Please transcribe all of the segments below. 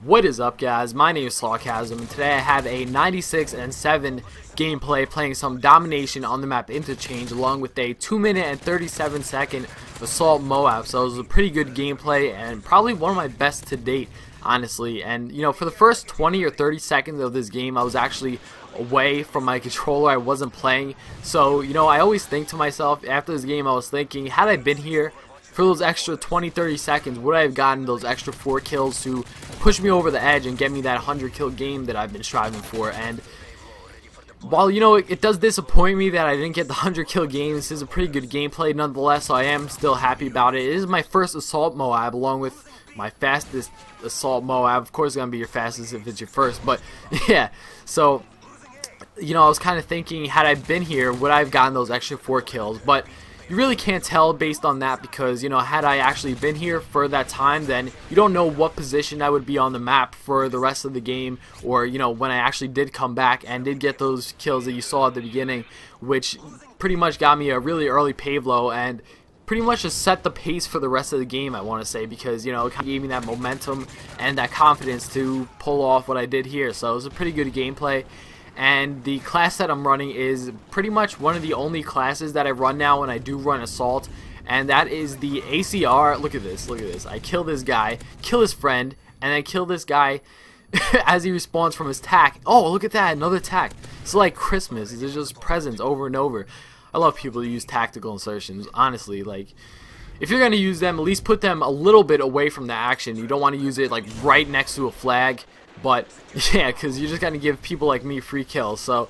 What is up, guys? My name is Sawcasm, and today I have a 96 and 7 gameplay playing some domination on the map Interchange along with a 2-minute and 37-second assault MOAB. So it was a pretty good gameplay and probably one of my best to date, honestly. And you know, for the first 20 or 30 seconds of this game, I was actually away from my controller. I wasn't playing. So you know, I always think to myself after this game, I was thinking, had I been here for those extra 20-30 seconds, would I have gotten those extra 4 kills to push me over the edge and get me that 100 kill game that I've been striving for? And while, you know, it does disappoint me that I didn't get the 100 kill game, this is a pretty good gameplay nonetheless, so I am still happy about it. It is my first assault MOAB along with my fastest assault MOAB. Of course it's going to be your fastest if it's your first, but yeah. So, you know, I was kind of thinking, had I been here, would I have gotten those extra 4 kills? But you really can't tell based on that because, you know, had I actually been here for that time, then you don't know what position I would be on the map for the rest of the game, or, you know, when I actually did come back and did get those kills that you saw at the beginning, which pretty much got me a really early Pavelow and pretty much just set the pace for the rest of the game, I want to say, because, you know, it kind of gave me that momentum and that confidence to pull off what I did here. So it was a pretty good gameplay. And the class that I'm running is pretty much one of the only classes that I run now when I do run assault, and that is the ACR. Look at this, look at this. I kill this guy, kill his friend, and then kill this guy as he respawns from his tack. Oh, look at that, another tack. It's like Christmas. There's just presents over and over. I love people who use tactical insertions, honestly. Like, if you're going to use them, at least put them a little bit away from the action. You don't want to use it like right next to a flag. But yeah, because you're just going to give people like me free kills. So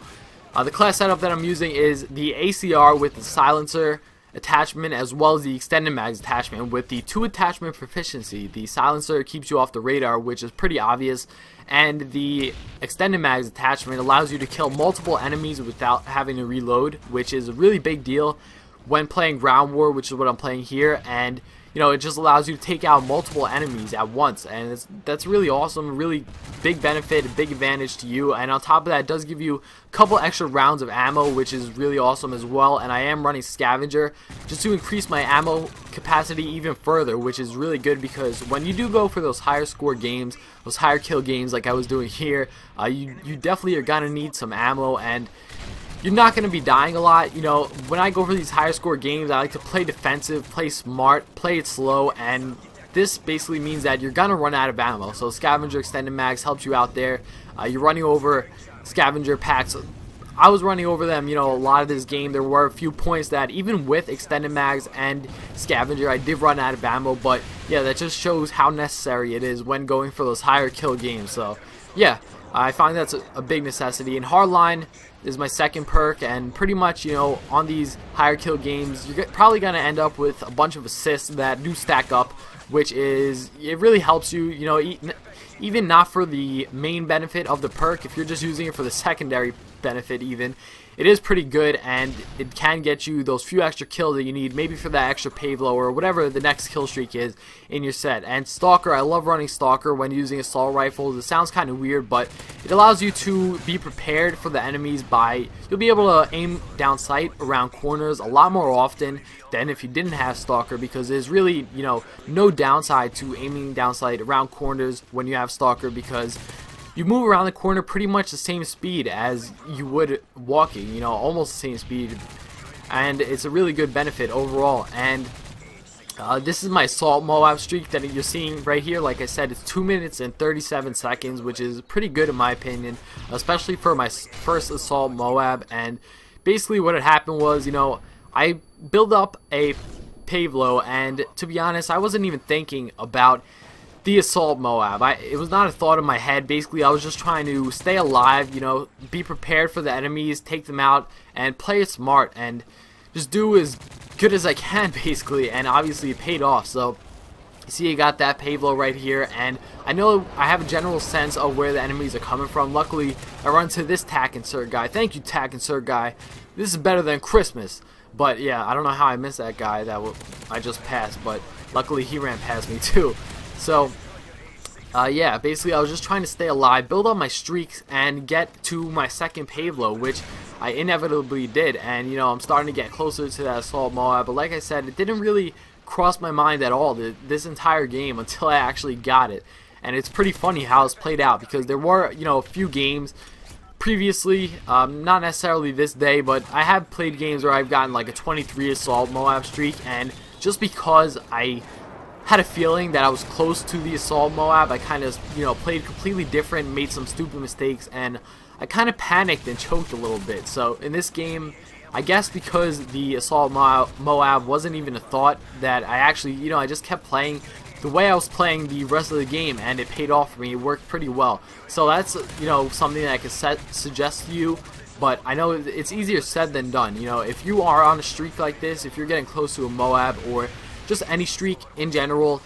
the class setup that I'm using is the ACR with the silencer attachment as well as the extended mags attachment with the 2 attachment proficiency. The silencer keeps you off the radar, which is pretty obvious, and the extended mags attachment allows you to kill multiple enemies without having to reload, which is a really big deal when playing ground war, which is what I'm playing here. And you know, it just allows you to take out multiple enemies at once, and that's really awesome, really big benefit, a big advantage to you. And on top of that, it does give you a couple extra rounds of ammo, which is really awesome as well. And I am running scavenger just to increase my ammo capacity even further, which is really good because when you do go for those higher score games, those higher kill games like I was doing here, you definitely are gonna need some ammo, and you're not going to be dying a lot. You know, when I go for these higher score games, I like to play defensive, play smart, play it slow, and this basically means that you're going to run out of ammo. So scavenger extended mags helps you out there. You're running over scavenger packs. I was running over them, you know, a lot of this game. There were a few points that even with extended mags and scavenger, I did run out of ammo, but yeah, that just shows how necessary it is when going for those higher kill games. So yeah, I find that's a big necessity. And hardline is my second perk, and pretty much, you know, on these higher kill games, you're probably going to end up with a bunch of assists that do stack up, which is, it really helps you, you know, even not for the main benefit of the perk, if you're just using it for the secondary benefit even, it is pretty good, and it can get you those few extra kills that you need, maybe for that extra Pavelow or whatever the next kill streak is in your set. And Stalker, I love running Stalker when using assault rifles. It sounds kind of weird, but it allows you to be prepared for the enemies by, you'll be able to aim down sight around corners a lot more often than if you didn't have Stalker, because there's really, you know, no downside to aiming down sight around corners when you have Stalker, because you move around the corner pretty much the same speed as you would walking, you know, almost the same speed, and it's a really good benefit overall. And this is my assault MOAB streak that you're seeing right here. Like I said, it's 2 minutes and 37 seconds, which is pretty good in my opinion, especially for my first assault MOAB. And basically what had happened was, you know, I built up a Pavelow, and to be honest, I wasn't even thinking about the assault MOAB. It was not a thought in my head. Basically, I was just trying to stay alive, you know, be prepared for the enemies, take them out, and play it smart, and just do as good as I can, basically. And obviously, it paid off. So, you see, I got that Pavelow right here, and I know I have a general sense of where the enemies are coming from. Luckily, I run to this tack insert guy. Thank you, tack insert guy. This is better than Christmas. But yeah, I don't know how I missed that guy that I just passed, but luckily he ran past me too. So, yeah, basically I was just trying to stay alive, build up my streaks, and get to my second Pavelow, which I inevitably did. And, you know, I'm starting to get closer to that assault MOAB, but like I said, it didn't really cross my mind at all this entire game until I actually got it. and it's pretty funny how it's played out, because there were, you know, a few games previously, not necessarily this day, but I have played games where I've gotten like a 23 assault MOAB streak, and just because I had a feeling that I was close to the assault MOAB, I kind of, you know, played completely different, made some stupid mistakes, and I kind of panicked and choked a little bit. So in this game, I guess because the assault MOAB wasn't even a thought, that I actually, you know, I just kept playing the way I was playing the rest of the game, and it paid off for me. It worked pretty well. So that's, you know, something that I could suggest to you, but I know it's easier said than done. You know, if you are on a streak like this, if you're getting close to a MOAB or just any streak in general,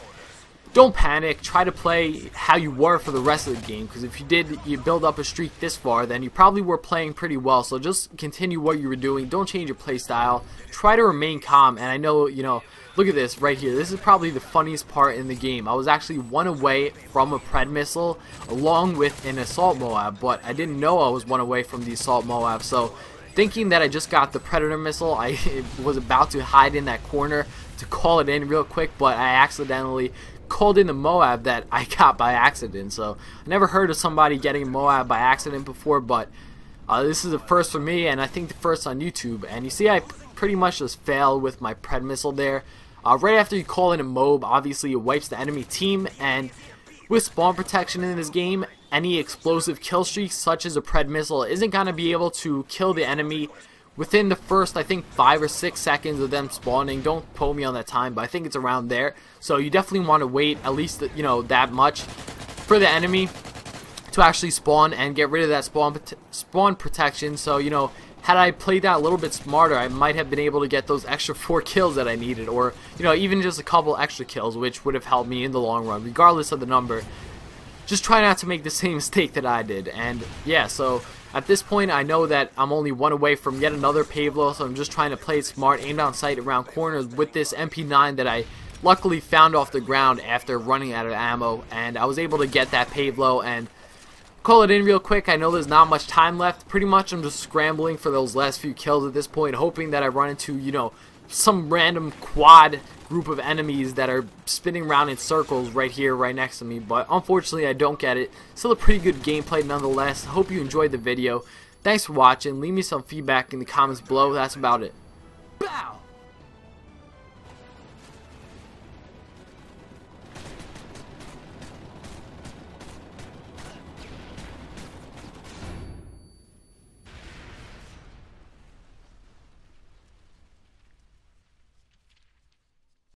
don't panic. Try to play how you were for the rest of the game, because if you build up a streak this far, then you probably were playing pretty well. So just continue what you were doing. Don't change your play style. Try to remain calm. And I know, you know, look at this right here. This is probably the funniest part in the game. I was actually one away from a Pred missile along with an assault MOAB, but I didn't know I was one away from the assault MOAB. So thinking that I just got the Predator missile, I was about to hide in that corner to call it in real quick, but I accidentally called in the MOAB that I got by accident. So I never heard of somebody getting a MOAB by accident before, but this is the first for me, and I think the first on YouTube. And you see, I pretty much just failed with my Pred missile there. Right after you call in a MOAB, obviously it wipes the enemy team, and with spawn protection in this game, any explosive kill streaks such as a Pred missile isn't going to be able to kill the enemy within the first, I think, 5 or 6 seconds of them spawning. Don't quote me on that time, but I think it's around there. So you definitely want to wait at least, you know, that much for the enemy to actually spawn and get rid of that spawn protection. So, you know, had I played that a little bit smarter, I might have been able to get those extra 4 kills that I needed, or, you know, even just a couple extra kills, which would have helped me in the long run, regardless of the number. Just try not to make the same mistake that I did. And yeah, so at this point, I know that I'm only one away from yet another Pavelow, so I'm just trying to play it smart, aim down sight around corners with this MP9 that I luckily found off the ground after running out of ammo, and I was able to get that Pavelow and call it in real quick. I know there's not much time left. Pretty much I'm just scrambling for those last few kills at this point, hoping that I run into, you know, some random quad group of enemies that are spinning around in circles right here, right next to me, but unfortunately I don't get it. Still a pretty good gameplay nonetheless. Hope you enjoyed the video. Thanks for watching. Leave me some feedback in the comments below. That's about it. Bow!